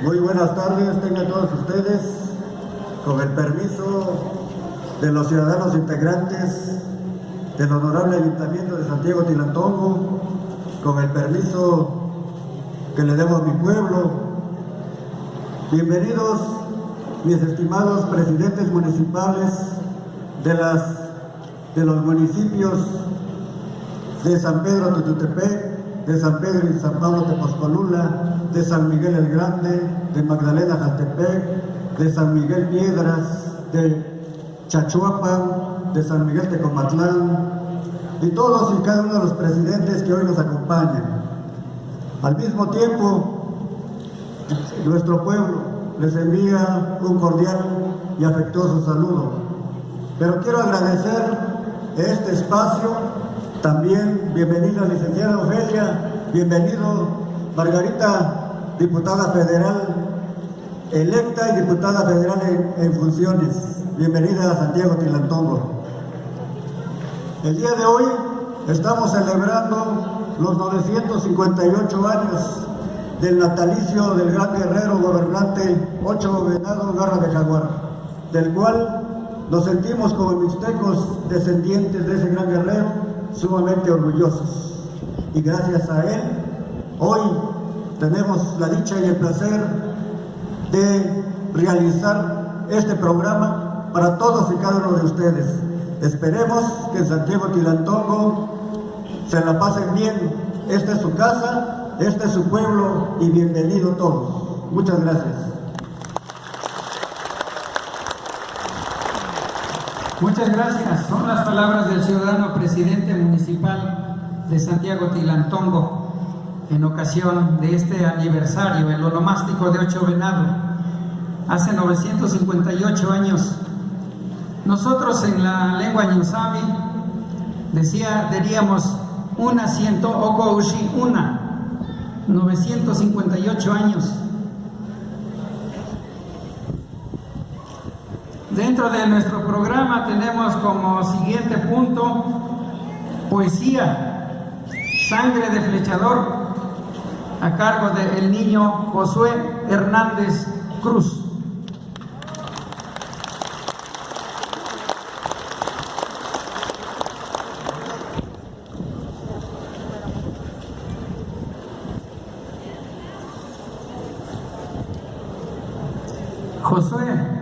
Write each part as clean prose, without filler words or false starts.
Muy buenas tardes, tengan todos ustedes. Con el permiso de los ciudadanos integrantes del Honorable Ayuntamiento de Santiago Tilantongo, con el permiso que le debo a mi pueblo, bienvenidos mis estimados presidentes municipales de los municipios de San Pedro Tututepec, de San Pedro y San Pablo Tepozcolula, de San Miguel el Grande, de Magdalena Jaltepec, de San Miguel Piedras, de Chachuapan, de San Miguel Tecomatlán, y todos y cada uno de los presidentes que hoy nos acompañan. Al mismo tiempo, nuestro pueblo les envía un cordial y afectuoso saludo. Pero quiero agradecer este espacio. También bienvenida licenciada Ofelia, bienvenido Margarita, diputada federal electa y diputada federal en funciones. Bienvenida a Santiago Tilantongo. El día de hoy estamos celebrando los 958 años del natalicio del gran guerrero gobernante Ocho Venado Garra de Jaguar, del cual nos sentimos como mixtecos descendientes de ese gran guerrero sumamente orgullosos. Y gracias a él, hoy tenemos la dicha y el placer de realizar este programa para todos y cada uno de ustedes. Esperemos que en Santiago Tilantongo se la pasen bien. Esta es su casa, este es su pueblo y bienvenido todos. Muchas gracias. Muchas gracias. Son las palabras del ciudadano presidente municipal de Santiago Tilantongo en ocasión de este aniversario, el onomástico de Ocho Venado. Hace 958 años, nosotros en la lengua ñusabi diríamos una ciento oko ushi una, 958 años. Dentro de nuestro programa tenemos como siguiente punto poesía, Sangre de Flechador, a cargo del niño Josué Hernández Cruz. Josué.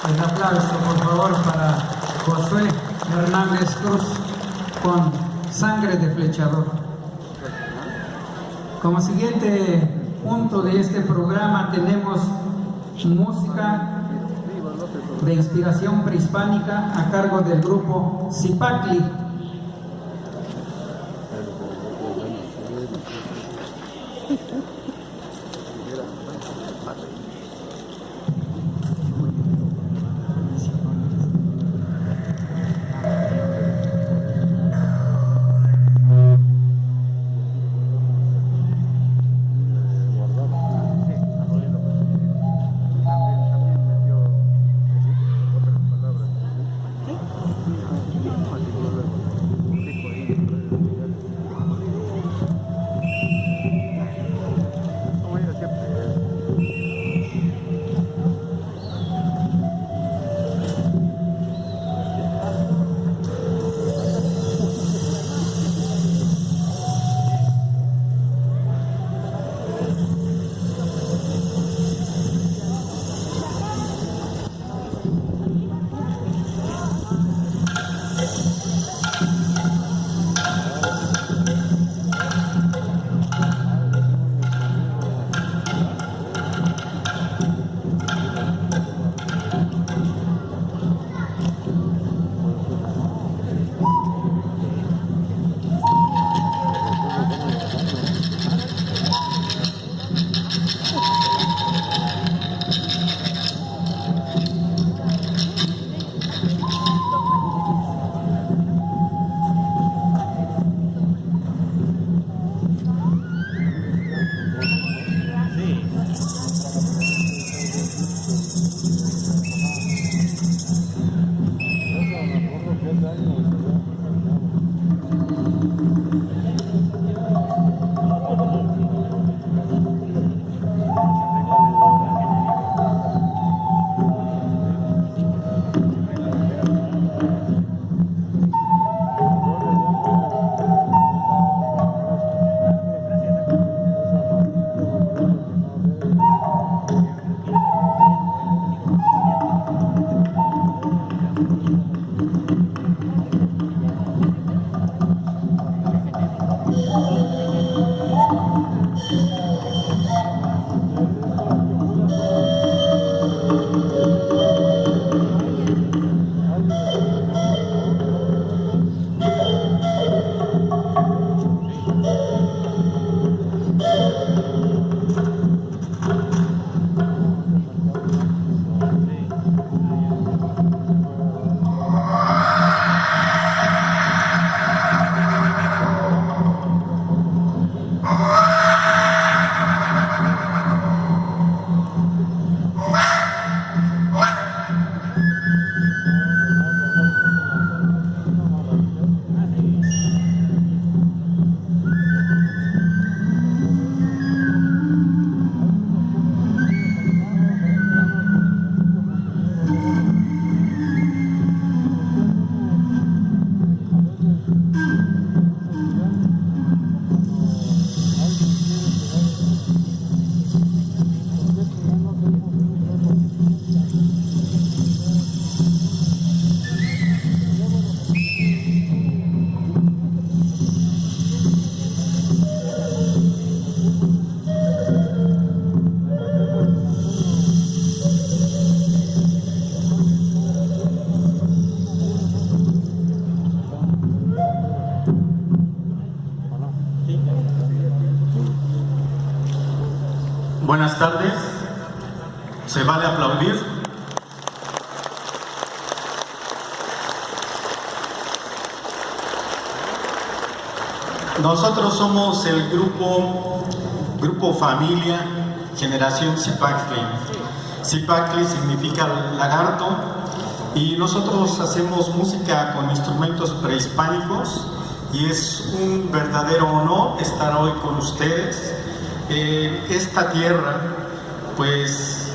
Un aplauso, por favor, para Josué Hernández Cruz con Sangre de Flechador. Como siguiente punto de este programa tenemos música de inspiración prehispánica a cargo del grupo Zipacli. Buenas tardes. ¿Se vale aplaudir? Nosotros somos el grupo Familia Generación Zipactli. Zipactli significa lagarto y nosotros hacemos música con instrumentos prehispánicos y es un verdadero honor estar hoy con ustedes. Esta tierra, pues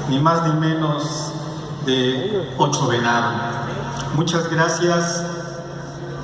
ni más ni menos de 8 Venado. Muchas gracias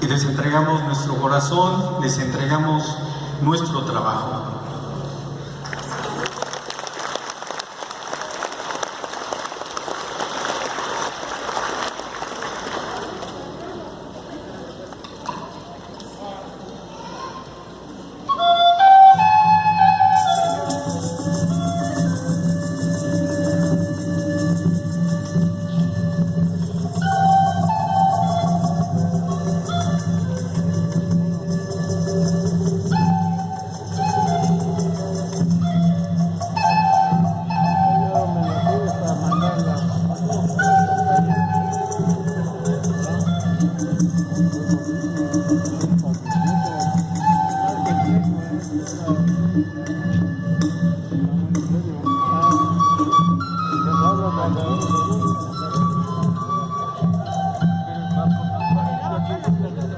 y les entregamos nuestro corazón, les entregamos nuestro trabajo. Gracias.